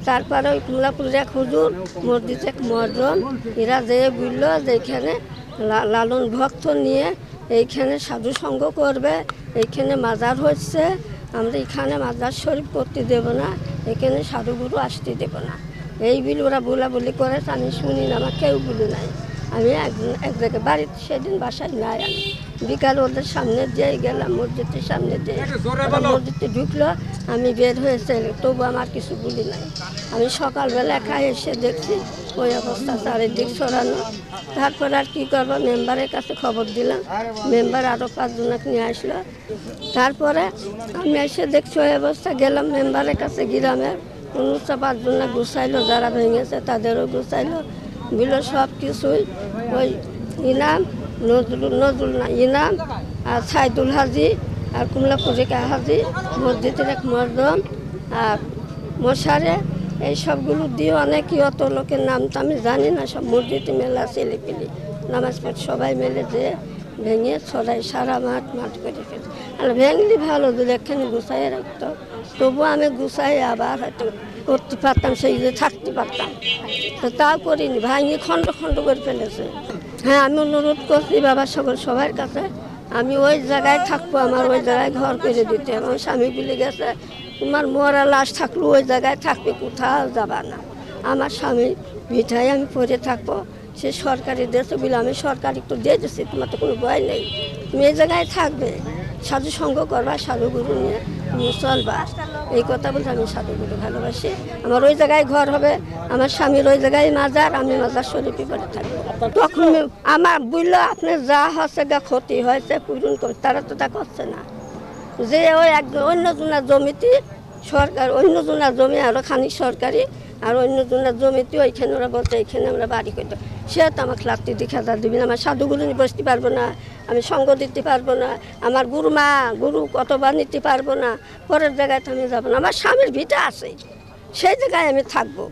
তারপরে ওই কমলাপুরের এক হুজুর মসজিদ এক মহাজন এরা যেয়ে বললো যে এইখানে লালন ভক্ত নিয়ে এইখানে সাধু সঙ্গ করবে, এইখানে মাজার হচ্ছে, আমরা এখানে মাজার শরীফ করতে দেব না, এখানে সাধুগুরু আসতে দেব না। এই বিল ওরা বলি করে আমি শুনি না, আমার কেউ বলি নাই। আমি এক জায়গায় বাড়িতে সেদিন বাসায় নাই, আমি বিকাল ওদের সামনে যেয়ে গেলাম, মসজিদের সামনে যেয়ে মসজিদে ঢুকলো, আমি বের হয়েছে, তবু আমার কিছু বলি নাই। আমি সকালবেলা একা এসে দেখছি ওই অবস্থা, চারিদিক ছড়ানো। তারপর আর কী করবো, মেম্বারের কাছে খবর দিলাম, মেম্বার আরও 5 জনকে নিয়ে আসলো। তারপরে আমি এসে দেখছি ওই অবস্থা, গেলাম মেম্বারের কাছে, গ্রামের 5 জন গুছাইলো, যারা ভেঙেছে তাদেরও গুছাইলো, বিল সব কিছুই ওই ইনাম নজরুল না ইনাম আর সাইদুল হাজি আর কমলাপুরিকা হাজি, মসজিদের এক মর্দম আর মশারে, এই সবগুলো দিয়ে অনেকই, অত লোকের নাম তো আমি জানি না, সব মসজিদে মেলা ছেলেপিলি নামাজ পড়ে সবাই মিলে যে ভেঙে ছড়াই সারা মাঠ করে ফেলে। আর ভেঙলি ভালো যদি একখানে গুছাই রাখতো, তবু আমি গুছাই আবার হয়তো করতে পারতাম, সেই যে থাকতে পারতাম, তো তাও করিনি, ভাঙি খণ্ড খণ্ড করে ফেলেছে। হ্যাঁ, আমি অনুরোধ করছি বাবা সবার কাছে, আমি ওই জায়গায় থাকবো, আমার ওই জায়গায় ঘর করে দিতে। আমার স্বামী বলে গেছে তোমার মরা লাশ থাকলেও ওই জায়গায় থাকবে, কোথাও যাবা না। আমার স্বামী ভিটায় আমি পরে থাকবো, সে সরকারি দেশে বলে আমি সরকার একটু দিয়ে দিচ্ছি, তোমার তো কোনো ভয় নেই, তুমি এই জায়গায় থাকবে, সাধু সঙ্গ করবা, সাধুগুরু নিয়ে তুমি চলবা, এই কথা বলতে আমি সাধুগুরু ভালোবাসি। আমার ওই জায়গায় ঘর হবে, আমার স্বামীর ওই জায়গায় মাজার, আমি মাজার শরীফে পরে থাকবো। তখন আমার বললো আপনার যা হচ্ছে গা ক্ষতি হয়েছে পূরণ করে, তারা তো তা করছে না। যে ওই অন্যজনের জমিতে সরকার, অন্যজনের জমি আরও খানিক সরকারি, আর অন্যজনের জমিতে ওইখানে ওরা বলছে এইখানে আমরা বাড়ি করতে, সে তো আমাকে লাত্তি দিয়ে হাজার দিবি না, আমার সাধুগুরু নিয়ে বসতে পারবো না, আমি সঙ্গ দিতে পারবো না, আমার গুরু কতবার নিতে পারবো না, পরের জায়গায় তো আমি যাবো না, আমার স্বামীর ভিটা আছে, সেই জায়গায় আমি থাকবো।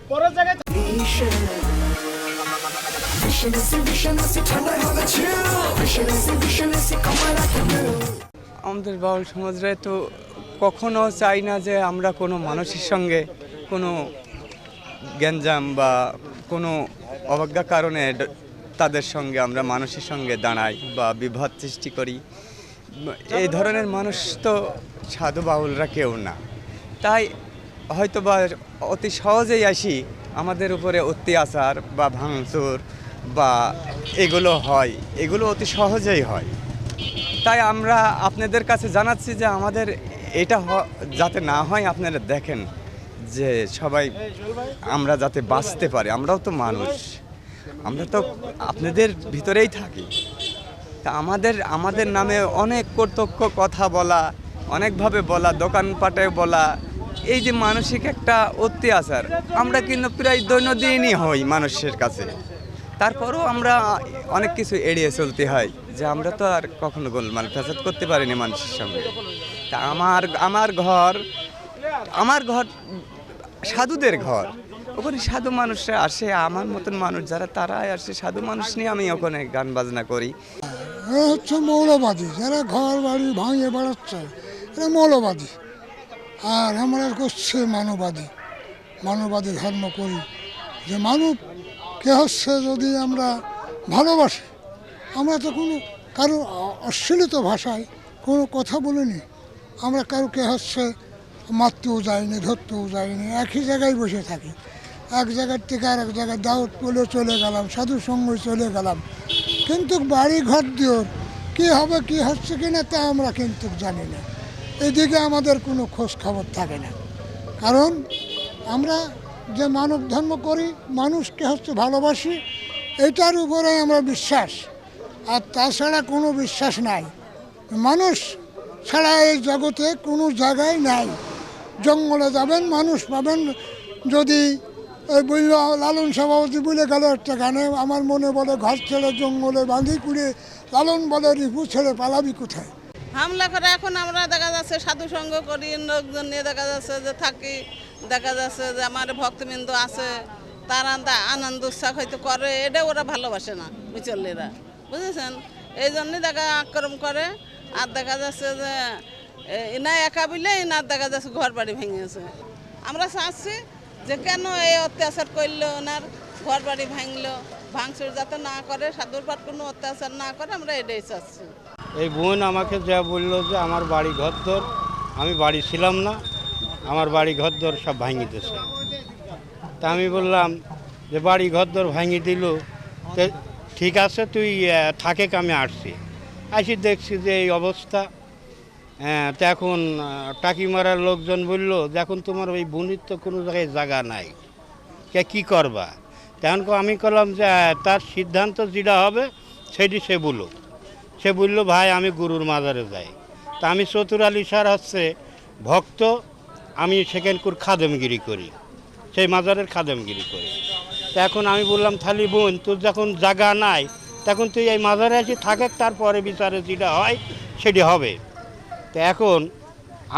আমাদের বাউল সমাজরা তো কখনো চাই না যে আমরা কোনো মানুষের সঙ্গে কোনো গ্যাঞ্জাম বা কোনো অবজ্ঞা কারণে তাদের সঙ্গে আমরা মানুষের সঙ্গে দাঁড়াই বা বিবাদ সৃষ্টি করি। এই ধরনের মানুষ তো সাধু বাউলরা কেউ না, তাই হয়তো বা অতি সহজেই আসি আমাদের উপরে অত্যাচার বা ভাঙচুর বা এগুলো হয়, এগুলো অতি সহজেই হয়। তাই আমরা আপনাদের কাছে জানাচ্ছি যে আমাদের এটা যাতে না হয়, আপনারা দেখেন যে সবাই আমরা যাতে বাঁচতে পারি, আমরাও তো মানুষ, আমরা তো আপনাদের ভিতরেই থাকি। তা আমাদের নামে অনেক কর্তব্য কথা বলা, অনেকভাবে বলা, দোকানপাটে বলা, এই যে মানসিক একটা অত্যাচার আমরা কিন্তু প্রায় দৈনন্দিনই হই মানুষের কাছে। তারপরেও আমরা অনেক কিছু এড়িয়ে চলতে হয়, যে আমরা তো আর কখনো গোলমাল ফ্যাসাদ করতে পারিনি মানুষের সঙ্গে। তা আমার ঘর সাধুদের ঘর, ওখানে সাধু মানুষরা আসে, আমার মতন মানুষ যারা তারাই আসে, সাধু মানুষ নিয়ে আমি ওখানে গান বাজনা করি। এরা হচ্ছে মৌলবাদী, যারা ঘর বাড়ি ভাঙিয়ে বেড়াচ্ছে, এরা মৌলবাদী। আর আমরা করছে মানববাদী ধর্ম করি, যে মানবকে হচ্ছে যদি আমরা ভালোবাসি, আমরা তো কোনো কারো অশ্লীল ভাষায় কোনো কথা বলিনি, আমরা কারোকে হচ্ছে মারতেও যাইনি, ধরতেও যাইনি, একই জায়গায় বসে থাকি, এক জায়গার থেকে আর এক জায়গায় দাওয়াত বলে চলে গেলাম, সাধু সঙ্গে চলে গেলাম, কিন্তু বাড়ি ঘর দিয়ে কী হবে কী হচ্ছে কি না তা আমরা কিন্তু জানি না, এদিকে আমাদের কোনো খোঁজ খবর থাকে না। কারণ আমরা যে মানব ধর্ম করি, মানুষকে হচ্ছে ভালোবাসি, এটার উপরে আমরা বিশ্বাস, আর তাছাড়া কোনো বিশ্বাস নাই। মানুষ ছাড়া এই জগতে কোনো জায়গায় নাই। জঙ্গলে যাবেন মানুষ পাবেন, যদি ওই বলল লালন সভাপতি বলে গেল একটা গানে, আমার মনে বলে ঘর ছেড়ে জঙ্গলে বাঁধি করে, লালন বলে রিপু ছেড়ে পালাবি কোথায়। হামলা করে এখন আমরা দেখা যাচ্ছে সাধু সঙ্গ করি, লোকজন নিয়ে দেখা যাচ্ছে যে থাকি, দেখা যাচ্ছে যে আমার ভক্তবৃন্দ আছে, তারা আনন্দ উৎসাহ হয়তো করে, এটা ওরা ভালোবাসে না বিচল্লিরা, বুঝেছেন, এই জন্যই দেখা আক্রমণ করে। আর দেখা যাচ্ছে যে এনা একা বিলে এনার দেখা যাচ্ছে ঘর বাড়ি ভেঙেছে। আমরা চাচ্ছি যে কেন এই অত্যাচার করলো, ওনার ঘর বাড়ি ভাঙলো, ভাঙচুর যাতে না করে, সাধুর পাঠ কোনো অত্যাচার না করে, আমরা এটাই চাচ্ছি। এই বোন আমাকে যা বললো যে আমার বাড়ি ঘরদোর, আমি বাড়ি ছিলাম না, আমার বাড়ি ঘরদোর সব ভাঙি দিয়েছে। তা আমি বললাম যে বাড়ি ঘরদোর ভাঙি দিল, তো ঠিক আছে তুই থাকে, আমি আসছি। আসি দেখছি যে এই অবস্থা। তো এখন টাকি মারার লোকজন বললো যে এখন তোমার ওই বোনের তো কোনো জায়গায় জায়গা নাই, কী করবা? তখন আমি করলাম যে তার সিদ্ধান্ত যেটা হবে সেটি সে বললো। সে বলল ভাই আমি গুরুর মাজারে যাই। তা আমি চতুর আলী স্যার হচ্ছে ভক্ত, আমি সেখানকার খাদেমগিরি করি, সেই মাজারের খাদেমগিরি করি। তা এখন আমি বললাম থালি বোন তোর যখন জায়গা নাই তখন তুই এই মাজারে আসি থাকে, তারপরে বিচারে যেটা হয় সেটি হবে। তো এখন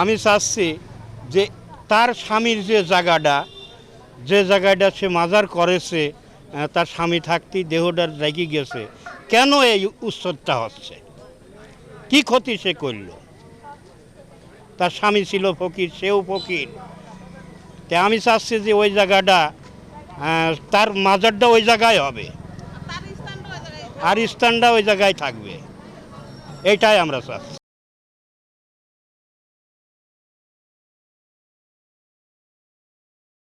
আমি চাচ্ছি যে তার স্বামীর যে জায়গাটা সে মাজার করেছে, তার স্বামী থাকতেই দেহটার রেগে গেছে, কেন এই উৎসবটা হচ্ছে? কি ক্ষতি সে করল? তার স্বামী ছিল ফকির, সেও ফকির। তা আমি চাচ্ছি যে ওই জায়গাটা, তার মাজারটা ওই জায়গায় হবে, আর স্থানটা ওই জায়গায় থাকবে, এইটাই আমরা চাচ্ছি।